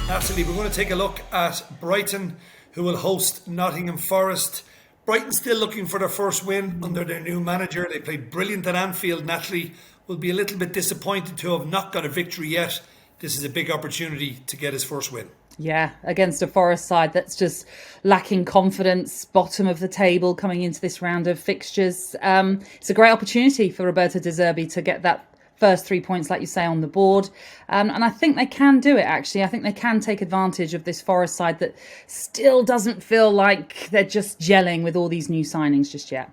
Natalie, we're going to take a look at Brighton, who will host Nottingham Forest. Brighton still looking for their first win under their new manager. They played brilliant at Anfield. Natalie will be a little bit disappointed to have not got a victory yet. This is a big opportunity to get his first win. Yeah, against a Forest side that's just lacking confidence, bottom of the table coming into this round of fixtures. It's a great opportunity for Roberto De Zerbi to get that first 3 points, like you say, on the board. And I think they can do it, actually. I think they can take advantage of this Forest side that still doesn't feel like they're just gelling with all these new signings just yet.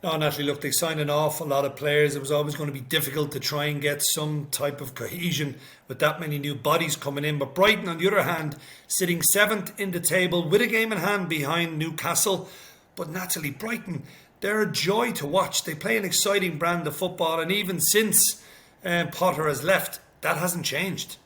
No, Natalie, look, they signed an awful lot of players. It was always going to be difficult to try and get some type of cohesion with that many new bodies coming in. But Brighton, on the other hand, sitting 7th in the table with a game in hand behind Newcastle. But Natalie, Brighton, they're a joy to watch. They play an exciting brand of football. And even since Potter has left, that hasn't changed.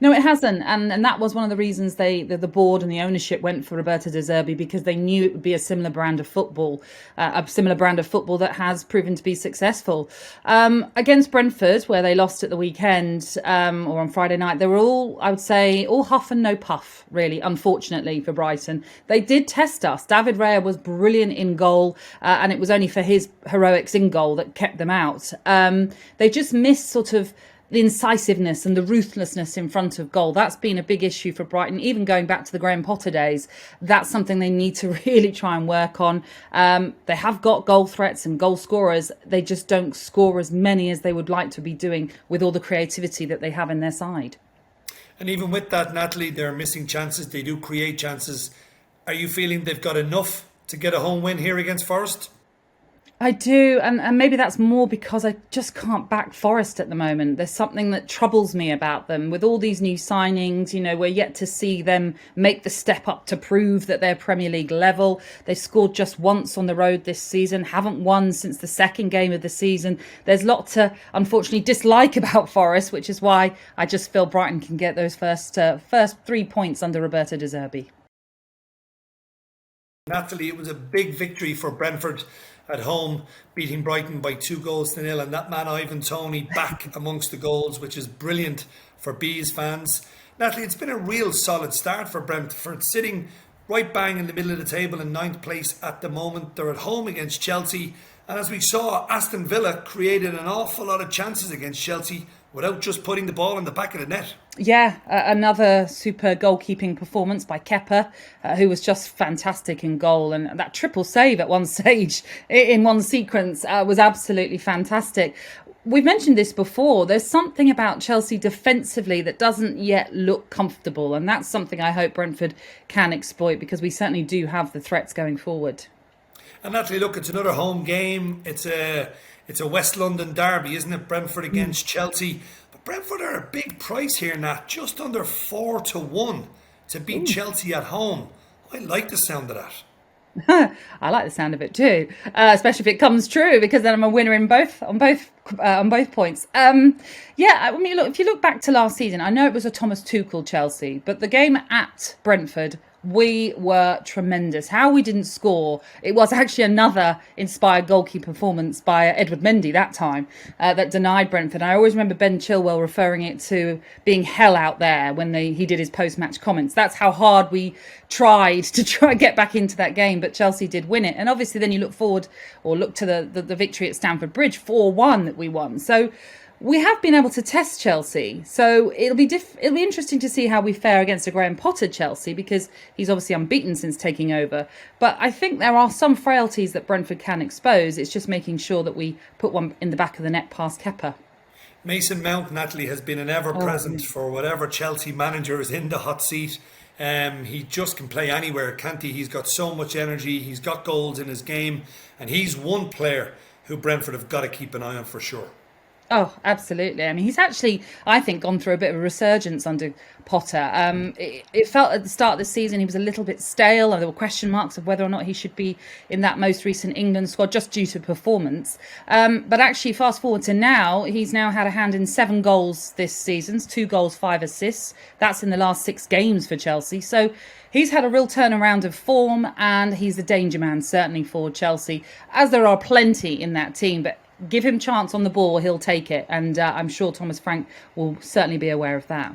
No, it hasn't. And that was one of the reasons the board and the ownership went for Roberto De Zerbi, because they knew it would be a similar brand of football, that has proven to be successful. Against Brentford, where they lost at the weekend or on Friday night, they were all, I would say, all huff and no puff, really, unfortunately for Brighton. They did test us. David Raya was brilliant in goal, and it was only for his heroics in goal that kept them out. They just missed sort of the incisiveness and the ruthlessness in front of goal. That's been a big issue for Brighton, even going back to the Graham Potter days. That's something they need to really try and work on. They have got goal threats and goal scorers. They just don't score as many as they would like to be doing with all the creativity that they have in their side. And even with that, Natalie, they're missing chances. They do create chances. Are you feeling they've got enough to get a home win here against Forest? I do, and maybe that's more because I just can't back Forest at the moment. There's something that troubles me about them. With all these new signings, we're yet to see them make the step up to prove that they're Premier League level. They scored just once on the road this season, haven't won since the second game of the season. There's a lot to, unfortunately, dislike about Forest, which is why I just feel Brighton can get those first 3 points under Roberto De Zerbi. Natalie, it was a big victory for Brentford at home, beating Brighton by 2-0, and that man Ivan Toney back amongst the goals, which is brilliant for Bees fans. Natalie, it's been a real solid start for Brentford, sitting right bang in the middle of the table in 9th place at the moment. They're at home against Chelsea, and as we saw, Aston Villa created an awful lot of chances against Chelsea without just putting the ball in the back of the net. Yeah, another super goalkeeping performance by Kepa, who was just fantastic in goal. And that triple save at one stage in one sequence was absolutely fantastic. We've mentioned this before. There's something about Chelsea defensively that doesn't yet look comfortable. And that's something I hope Brentford can exploit, because we certainly do have the threats going forward. And Natalie, look, it's another home game. It's a West London derby, isn't it? Brentford against Chelsea. But Brentford are a big price here, Nat. Just under 4-1 to beat Chelsea at home. I like the sound of that. I like the sound of it too, especially if it comes true, because then I'm a winner on both points. I mean, look, if you look back to last season, I know it was a Thomas Tuchel Chelsea, but the game at Brentford, we were tremendous. How we didn't score, it was actually another inspired goalkeeper performance by Edward Mendy that time that denied Brentford. I always remember Ben Chilwell referring it to being hell out there when he did his post-match comments. That's how hard we tried to get back into that game, but Chelsea did win it. And obviously then you look to the victory at Stamford Bridge, 4-1 that we won. So we have been able to test Chelsea, so it'll be interesting to see how we fare against a Graham Potter Chelsea, because he's obviously unbeaten since taking over. But I think there are some frailties that Brentford can expose. It's just making sure that we put one in the back of the net past Kepa. Mason Mount, Natalie, has been an ever-present for whatever Chelsea manager is in the hot seat. He just can play anywhere, can't he? He's got so much energy, he's got goals in his game, and he's one player who Brentford have got to keep an eye on for sure. Oh, absolutely. I mean, he's actually, I think, gone through a bit of a resurgence under Potter. It felt at the start of the season he was a little bit stale. There were question marks of whether or not he should be in that most recent England squad just due to performance. But actually, fast forward to now, he's now had a hand in 7 goals this season, 2 goals, 5 assists. That's in the last 6 games for Chelsea. So he's had a real turnaround of form, and he's a danger man, certainly for Chelsea, as there are plenty in that team. But give him chance on the ball, he'll take it. And I'm sure Thomas Frank will certainly be aware of that.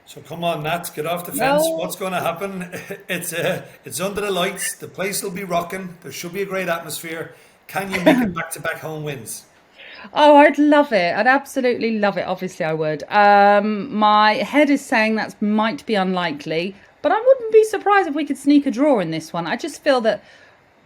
So come on, Nats, get off the fence. What's No. going to happen? It's under the lights. The place will be rocking. There should be a great atmosphere. Can you make it back-to-back home wins? Oh, I'd love it. I'd absolutely love it. Obviously, I would. My head is saying that might be unlikely, but I wouldn't be surprised if we could sneak a draw in this one. I just feel that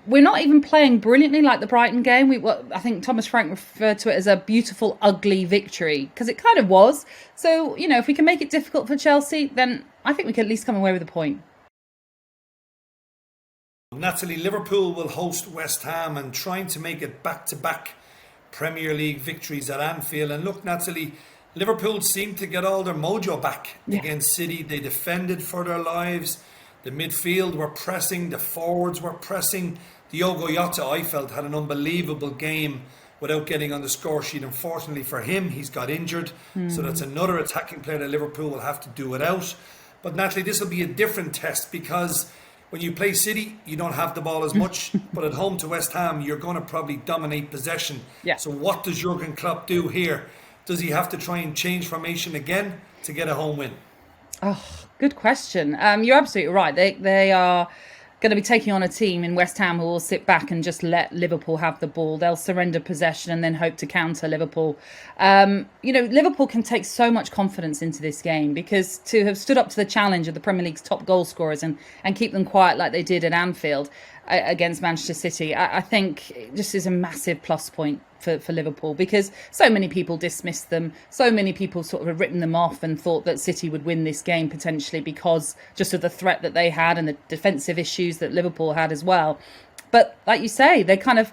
we're not even playing brilliantly like the Brighton game. I think Thomas Frank referred to it as a beautiful, ugly victory because it kind of was. So, if we can make it difficult for Chelsea, then I think we can at least come away with a point. Natalie, Liverpool will host West Ham and trying to make it back-to-back Premier League victories at Anfield. And look, Natalie, Liverpool seemed to get all their mojo back against City. They defended for their lives. The midfield were pressing. The forwards were pressing. Diogo Jota, I felt, had an unbelievable game without getting on the score sheet. Unfortunately for him, he's got injured. So that's another attacking player that Liverpool will have to do without. But Natalie, this will be a different test because when you play City, you don't have the ball as much. But at home to West Ham, you're going to probably dominate possession. Yeah. So what does Jurgen Klopp do here? Does he have to try and change formation again to get a home win? Oh, good question. You're absolutely right. They are going to be taking on a team in West Ham who will sit back and just let Liverpool have the ball. They'll surrender possession and then hope to counter Liverpool. Liverpool can take so much confidence into this game because to have stood up to the challenge of the Premier League's top goal scorers and keep them quiet like they did at Anfield against Manchester City, I think it just is a massive plus point for Liverpool because so many people dismissed them. So many people sort of have written them off and thought that City would win this game potentially because just of the threat that they had and the defensive issues that Liverpool had as well. But like you say, they kind of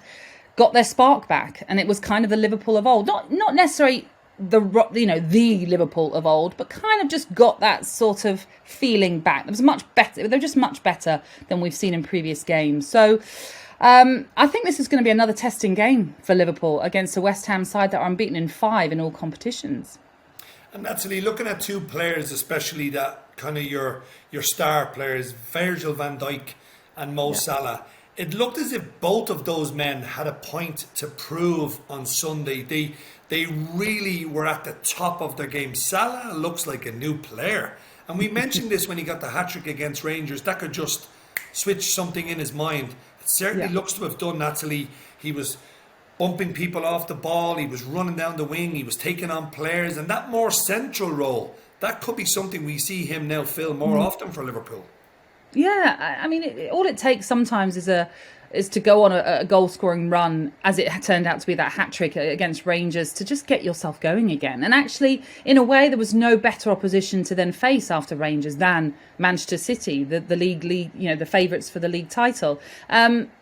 got their spark back and it was kind of the Liverpool of old. Not necessarily the Liverpool of old, but kind of just got that sort of feeling back. It was much better. They're just much better than we've seen in previous games. So I think this is going to be another testing game for Liverpool against a West Ham side that are unbeaten in 5 in all competitions. And Natalie, looking at two players, especially that kind of your star players, Virgil van Dijk and Mo Salah, it looked as if both of those men had a point to prove on Sunday. They really were at the top of their game. Salah looks like a new player. And we mentioned this when he got the hat-trick against Rangers. That could just switch something in his mind. It certainly looks to have done, Natalie. He was bumping people off the ball. He was running down the wing. He was taking on players. And that more central role, that could be something we see him now fill more often for Liverpool. Yeah, I mean, all it takes sometimes is to go on a goal-scoring run, as it turned out to be that hat-trick against Rangers, to just get yourself going again. And actually, in a way, there was no better opposition to then face after Rangers than Manchester City, the league, the favourites for the league title,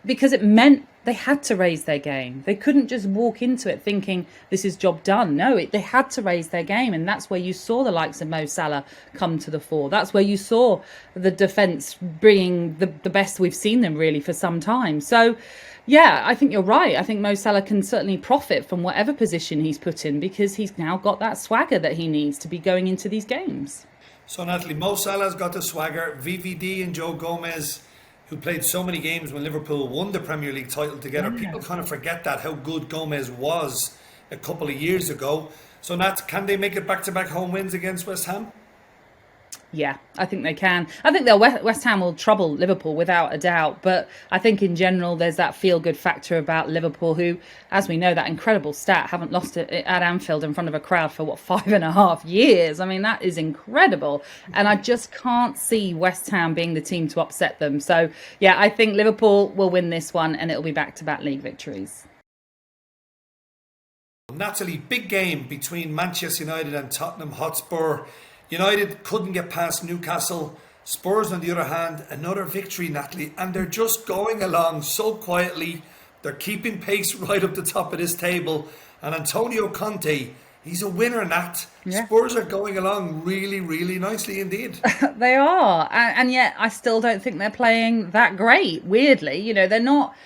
because it meant they had to raise their game. They couldn't just walk into it thinking this is job done. No, they had to raise their game. And that's where you saw the likes of Mo Salah come to the fore. That's where you saw the defence bringing the best we've seen them really for some time. So, yeah, I think you're right. I think Mo Salah can certainly profit from whatever position he's put in because he's now got that swagger that he needs to be going into these games. So, Natalie, Mo Salah's got the swagger. VVD and Joe Gomez, who played so many games when Liverpool won the Premier League title together. People kind of forget that, how good Gomez was a couple of years ago. So, Nat, can they make it back-to-back home wins against West Ham? Yeah, I think they can. I think West Ham will trouble Liverpool without a doubt. But I think in general, there's that feel-good factor about Liverpool who, as we know, that incredible stat, haven't lost it at Anfield in front of a crowd for, 5.5 years. I mean, that is incredible. And I just can't see West Ham being the team to upset them. So, yeah, I think Liverpool will win this one and it'll be back-to-back league victories. Natalie, big game between Manchester United and Tottenham Hotspur. United couldn't get past Newcastle. Spurs, on the other hand, another victory, Natalie. And they're just going along so quietly. They're keeping pace right up the top of this table. And Antonio Conte, he's a winner, Nat. Yeah. Spurs are going along really, really nicely indeed. They are. And yet I still don't think they're playing that great, weirdly. They're not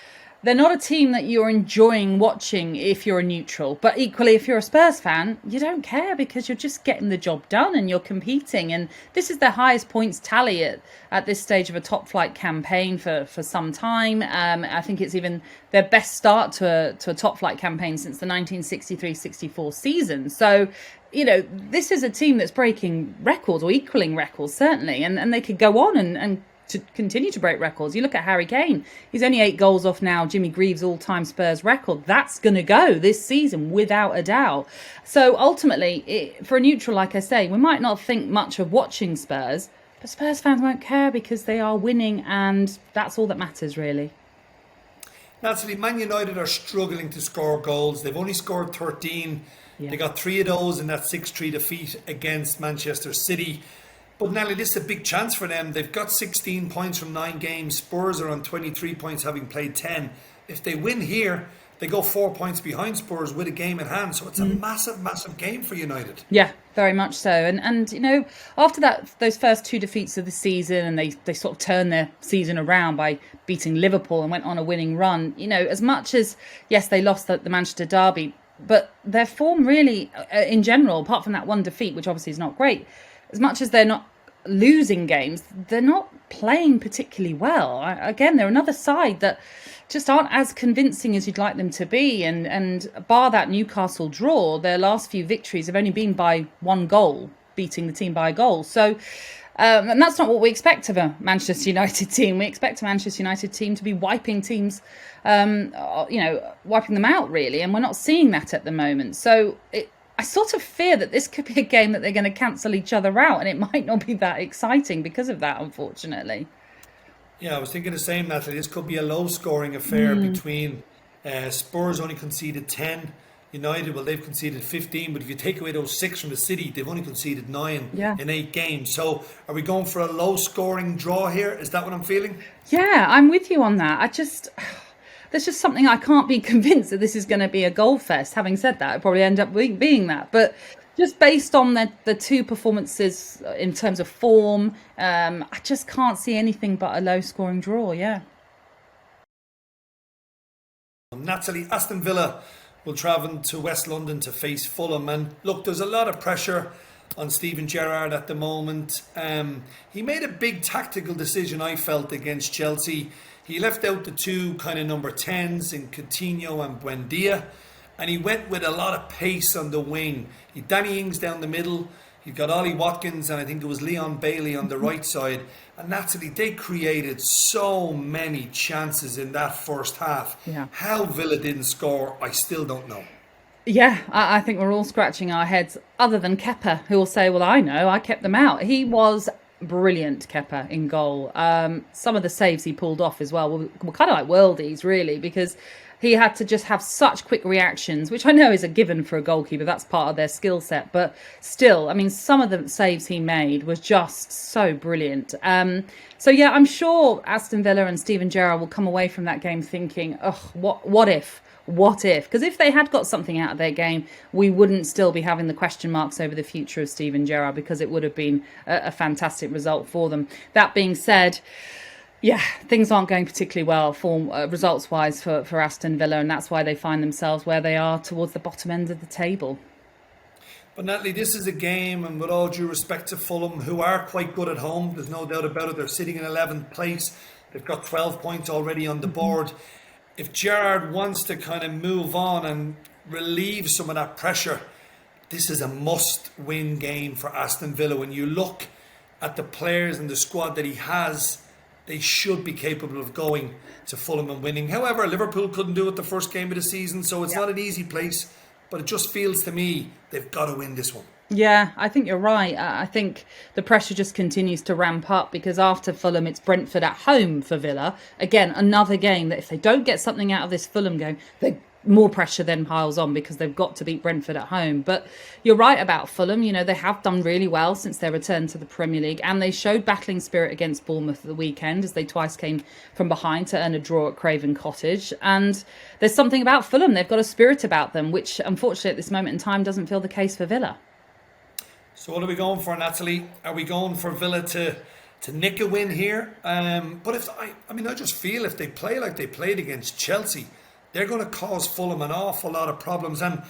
they're not a team that you're enjoying watching if you're a neutral. But equally, if you're a Spurs fan, you don't care because you're just getting the job done and you're competing. And this is their highest points tally at this stage of a top flight campaign for some time. I think it's even their best start to a top flight campaign since the 1963-64 season. So, this is a team that's breaking records or equaling records, certainly. And they could go on and to continue to break records. You look at Harry Kane, he's only 8 goals off now Jimmy Greaves' all-time Spurs record. That's going to go this season without a doubt. So ultimately, for a neutral, like I say, we might not think much of watching Spurs, but Spurs fans won't care because they are winning, and that's all that matters, really. Natalie, Man United are struggling to score goals. They've only scored 13. Yeah. They got 3 of those in that 6-3 defeat against Manchester City. But Nelly, this is a big chance for them. They've got 16 points from 9 games. Spurs are on 23 points, having played 10. If they win here, they go 4 points behind Spurs with a game in hand. So it's a massive, massive game for United. Yeah, very much so. And after those first 2 defeats of the season, and they sort of turned their season around by beating Liverpool and went on a winning run, as much as, yes, they lost the Manchester derby, but their form really, in general, apart from that one defeat, which obviously is not great, as much as they're not losing games, they're not playing particularly well. Again, they're another side that just aren't as convincing as you'd like them to be. And bar that Newcastle draw, their last few victories have only been by 1 goal, beating the team by a goal. So, and that's not what we expect of a Manchester United team. We expect a Manchester United team to be wiping teams, wiping them out, really. And we're not seeing that at the moment. So I sort of fear that this could be a game that they're going to cancel each other out, and it might not be that exciting because of that, unfortunately. Yeah, I was thinking the same, Natalie. This could be a low-scoring affair between Spurs only conceded 10, United, well, they've conceded 15, but if you take away those 6 from the City, they've only conceded 9 in 8 games. So are we going for a low-scoring draw here? Is that what I'm feeling? Yeah, I'm with you on that. There's just something I can't be convinced that this is going to be a goal fest. Having said that, it probably end up being that. But just based on the 2 performances in terms of form, I just can't see anything but a low-scoring draw, yeah. Natalie, Aston Villa will travel to West London to face Fulham. And look, there's a lot of pressure on Steven Gerrard at the moment. He made a big tactical decision, I felt, against Chelsea. He left out the 2 kind of number 10s in Coutinho and Buendia, and he went with a lot of pace on the wing. He Danny Ings down the middle. He got Ollie Watkins, and I think it was Leon Bailey on the right side. And Natalie, they created so many chances in that first half. Yeah. How Villa didn't score, I still don't know. Yeah, I think we're all scratching our heads, other than Kepa, who will say, well, I know, I kept them out. He was brilliant, Kepa, in goal. Some of the saves he pulled off as well were kind of like worldies, really, because he had to just have such quick reactions, which I know is a given for a goalkeeper. That's part of their skill set. But still, I mean, some of the saves he made was just so brilliant. So, yeah, I'm sure Aston Villa and Steven Gerrard will come away from that game thinking, oh, what if? What if? Because if they had got something out of their game, we wouldn't still be having the question marks over the future of Steven Gerrard, because it would have been a fantastic result for them. That being said, yeah, things aren't going particularly well results-wise for Aston Villa, and that's why they find themselves where they are towards the bottom end of the table. But Natalie, this is a game, and with all due respect to Fulham, who are quite good at home, there's no doubt about it. They're sitting in 11th place. They've got 12 points already on the board. If Gerrard wants to kind of move on and relieve some of that pressure, this is a must-win game for Aston Villa. When you look at the players and the squad that he has, they should be capable of going to Fulham and winning. However, Liverpool couldn't do it the first game of the season, so it's not an easy place. But it just feels to me they've got to win this one. Yeah, I think you're right. I think the pressure just continues to ramp up, because after Fulham, it's Brentford at home for Villa. Again, another game that if they don't get something out of this Fulham game, more pressure then piles on, because they've got to beat Brentford at home. But you're right about Fulham. You know, they have done really well since their return to the Premier League, and they showed battling spirit against Bournemouth at the weekend, as they twice came from behind to earn a draw at Craven Cottage. And there's something about Fulham. They've got a spirit about them, which unfortunately at this moment in time doesn't feel the case for Villa. So what are we going for, Natalie? Are we going for Villa to nick a win here. But I just feel if they play like they played against Chelsea, they're going to cause Fulham an awful lot of problems. And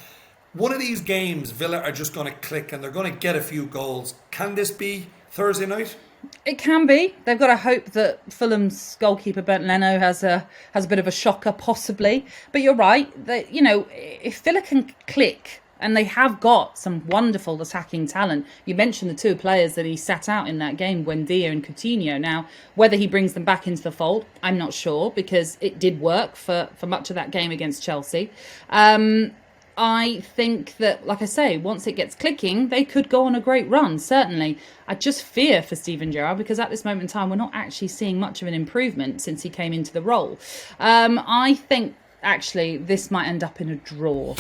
one of these games, Villa are just going to click and they're going to get a few goals. Can this be Thursday night? It can be. They've got to hope that Fulham's goalkeeper Bernd Leno has a bit of a shocker, possibly. But you're right. That if Villa can click, and they have got some wonderful attacking talent. You mentioned the two players that he sat out in that game, Buendia and Coutinho. Now, whether he brings them back into the fold, I'm not sure, because it did work for much of that game against Chelsea. I think that, like I say, once it gets clicking, they could go on a great run, certainly. I just fear for Steven Gerrard, because at this moment in time, we're not actually seeing much of an improvement since he came into the role. I think, actually, this might end up in a draw.